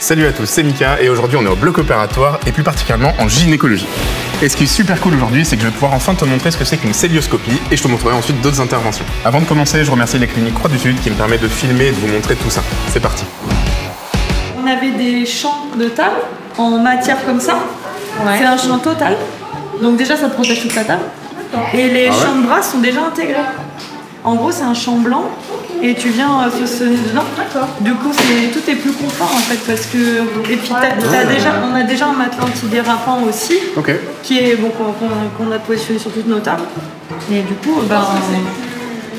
Salut à tous, c'est Mika et aujourd'hui on est au bloc opératoire et plus particulièrement en gynécologie. Et ce qui est super cool aujourd'hui, c'est que je vais pouvoir enfin te montrer ce que c'est qu'une cœlioscopie et je te montrerai ensuite d'autres interventions. Avant de commencer, je remercie les cliniques Croix du Sud qui me permettent de filmer et de vous montrer tout ça. C'est parti. On avait des champs de table en matière comme ça. Ouais. C'est un champ total. Donc déjà ça protège toute la table. Et les champs de bras sont déjà intégrés. En gros c'est un champ blanc et tu viens fausser dedans. Du coup tout est plus confort en fait parce que et puis on a déjà un matelas antidérapant aussi qui est bon qu'on a positionné sur toutes nos tables. Et du coup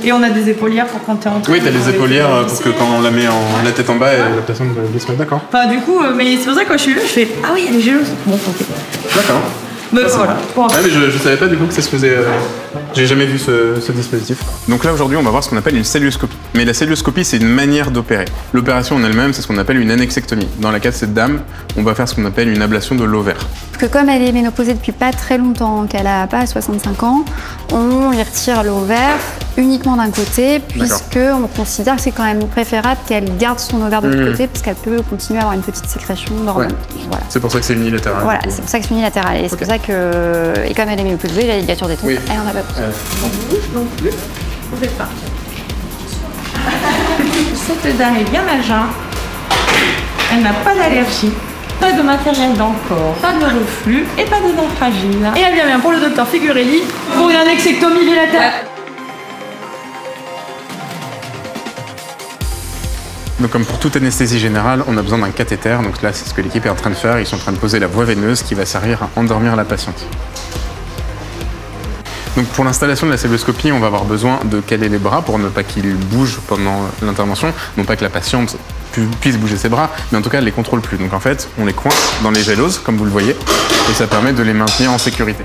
et on a des épaulières pour quand tu es en train. Oui, tu as des épaulières pour que quand on la met la tête en bas, la personne va se mettre d'accord. Enfin du coup, mais c'est pour ça que quand je suis là, je fais ah oui, elle est géleuse. Bon, ok. D'accord. Mais voilà. Mais je savais pas du coup que ça se faisait. J'ai jamais vu ce dispositif. Donc là aujourd'hui on va voir ce qu'on appelle une cœlioscopie. Mais la cœlioscopie c'est une manière d'opérer. L'opération en elle-même c'est ce qu'on appelle une annexectomie. Dans la cas de cette dame, on va faire ce qu'on appelle une ablation de l'ovaire. Parce que comme elle est ménopausée depuis pas très longtemps, qu'elle a pas 65 ans, on y retire l'ovaire uniquement d'un côté, puisque on considère que c'est quand même préférable qu'elle garde son ovaire de l'autre côté, parce qu'elle peut continuer à avoir une petite sécrétion d'hormones. Voilà. C'est pour ça que c'est unilatéral. Voilà, c'est pour ça que c'est unilatéral. Et c'est pour ça que, et comme elle est ménopausée, la ligature des trompes, elle en a pas besoin. Non plus, on fait pas. Cette dame est bien à jeun. Elle n'a pas d'allergie. Pas de matériel dans le corps, pas de reflux et pas de dents fragiles. Et elle vient bien pour le docteur Figurelli pour une annexectomie bilatérale. Donc comme pour toute anesthésie générale, on a besoin d'un cathéter. Donc là, c'est ce que l'équipe est en train de faire. Ils sont en train de poser la voie veineuse qui va servir à endormir la patiente. Donc pour l'installation de la cœlioscopie, on va avoir besoin de caler les bras pour ne pas qu'ils bougent pendant l'intervention. Non pas que la patiente puisse bouger ses bras, mais en tout cas, elle les contrôle plus. Donc en fait, on les coince dans les géloses, comme vous le voyez, et ça permet de les maintenir en sécurité.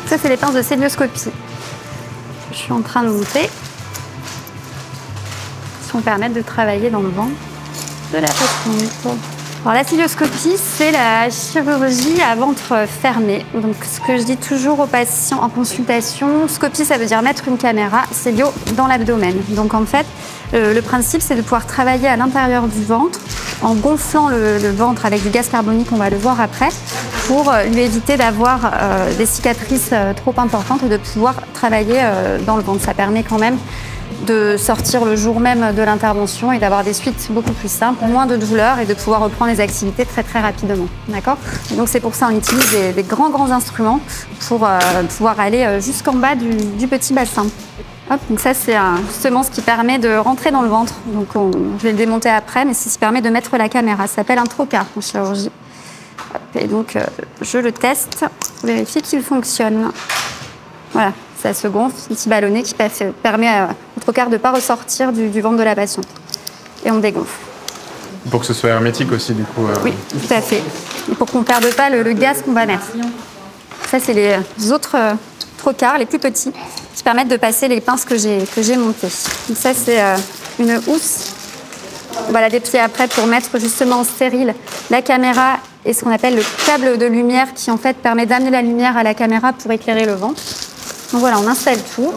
Ça, c'est les pinces de cœlioscopie. Je suis en train de monter. Qui vont permettre de travailler dans le ventre de la patiente. Alors, la cœlioscopie, c'est la chirurgie à ventre fermé. Donc, ce que je dis toujours aux patients en consultation, scopie, ça veut dire mettre une caméra célio dans l'abdomen. Donc, en fait, le principe, c'est de pouvoir travailler à l'intérieur du ventre en gonflant le ventre avec du gaz carbonique, on va le voir après, pour lui éviter d'avoir des cicatrices trop importantes et de pouvoir travailler dans le ventre. Ça permet quand même de sortir le jour même de l'intervention et d'avoir des suites beaucoup plus simples, moins de douleur et de pouvoir reprendre les activités très très rapidement. D'accord ? Donc c'est pour ça qu'on utilise des grands instruments pour pouvoir aller jusqu'en bas du petit bassin. Hop, donc ça c'est justement ce qui permet de rentrer dans le ventre. Donc je vais le démonter après, mais c'est ce qui permet de mettre la caméra. Ça s'appelle un trocar en chirurgie. Hop, et donc je le teste pour vérifier qu'il fonctionne. Voilà, ça se gonfle, un petit ballonnet qui permet au trocar de ne pas ressortir du ventre de la patiente. Et on dégonfle. Pour que ce soit hermétique aussi du coup. Oui, tout à fait. Et pour qu'on ne perde pas le gaz qu'on va mettre. Ça c'est les autres trocars, les plus petits, qui permettent de passer les pinces que j'ai montées. Donc ça, c'est une housse. On va la déplier après pour mettre justement en stérile la caméra et ce qu'on appelle le câble de lumière qui en fait permet d'amener la lumière à la caméra pour éclairer le ventre. Donc voilà, on installe tout.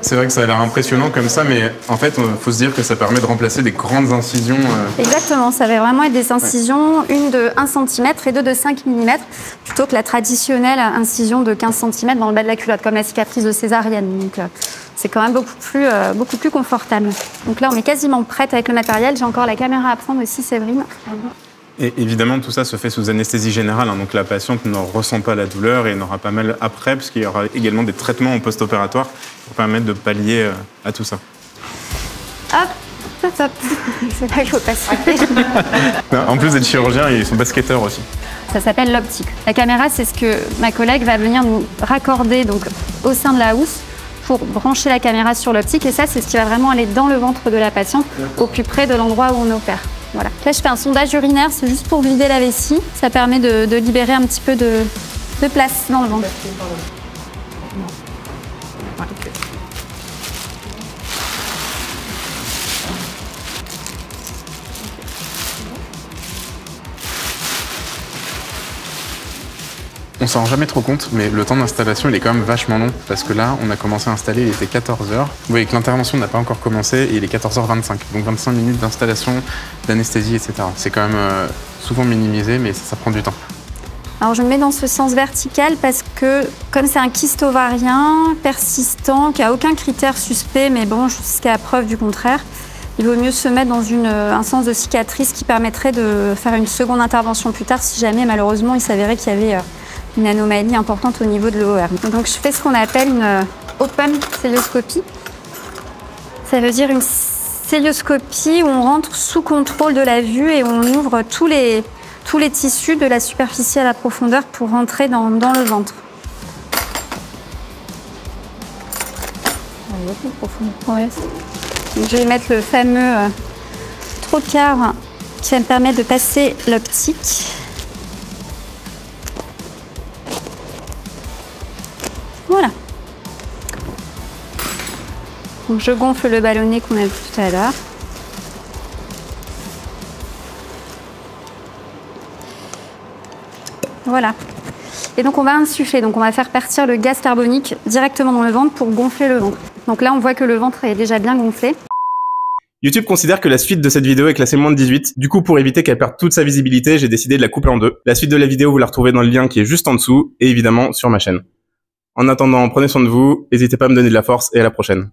C'est vrai que ça a l'air impressionnant comme ça, mais en fait, il faut se dire que ça permet de remplacer des grandes incisions. Exactement, ça va vraiment être des incisions, une de 1 cm et deux de 5 mm, plutôt que la traditionnelle incision de 15 cm dans le bas de la culotte, comme la cicatrice de césarienne. Donc c'est quand même beaucoup plus confortable. Donc là, on est quasiment prête avec le matériel. J'ai encore la caméra à prendre aussi, Séverine. Et évidemment, tout ça se fait sous anesthésie générale, hein, donc la patiente ne ressent pas la douleur et n'aura pas mal après, parce qu'il y aura également des traitements en post-opératoire pour permettre de pallier à tout ça. hop, hop. C'est là qu'il faut pas se tromper. En plus d'être chirurgien, ils sont basketteurs aussi. Ça s'appelle l'optique. La caméra, c'est ce que ma collègue va venir nous raccorder donc, au sein de la housse pour brancher la caméra sur l'optique. Et ça, c'est ce qui va vraiment aller dans le ventre de la patiente, au plus près de l'endroit où on opère. Voilà. Là, je fais un sondage urinaire, c'est juste pour vider la vessie. Ça permet de libérer un petit peu de place dans le ventre. On s'en rend jamais trop compte, mais le temps d'installation, il est quand même vachement long. Parce que là, on a commencé à installer, il était 14 h. Vous voyez que l'intervention n'a pas encore commencé et il est 14 h 25. Donc 25 minutes d'installation, d'anesthésie, etc. C'est quand même souvent minimisé, mais ça prend du temps. Alors je me mets dans ce sens vertical parce que comme c'est un kyste ovarien persistant, qui n'a aucun critère suspect, mais bon, jusqu'à preuve du contraire, il vaut mieux se mettre dans un sens de cicatrice qui permettrait de faire une seconde intervention plus tard si jamais malheureusement il s'avérait qu'il y avait une anomalie importante au niveau de l'OR. Donc je fais ce qu'on appelle une open célioscopie. Ça veut dire une célioscopie où on rentre sous contrôle de la vue et on ouvre tous les tissus de la superficie à la profondeur pour rentrer dans le ventre. Ouais. Donc, je vais mettre le fameux trocar qui va me permettre de passer l'optique. Voilà. Donc, je gonfle le ballonnet qu'on a vu tout à l'heure. Voilà. Et donc on va insuffler, donc on va faire partir le gaz carbonique directement dans le ventre pour gonfler le ventre. Donc là on voit que le ventre est déjà bien gonflé. YouTube considère que la suite de cette vidéo est classée moins de 18. Du coup, pour éviter qu'elle perde toute sa visibilité, j'ai décidé de la couper en deux. La suite de la vidéo, vous la retrouvez dans le lien qui est juste en dessous et évidemment sur ma chaîne. En attendant, prenez soin de vous, n'hésitez pas à me donner de la force et à la prochaine.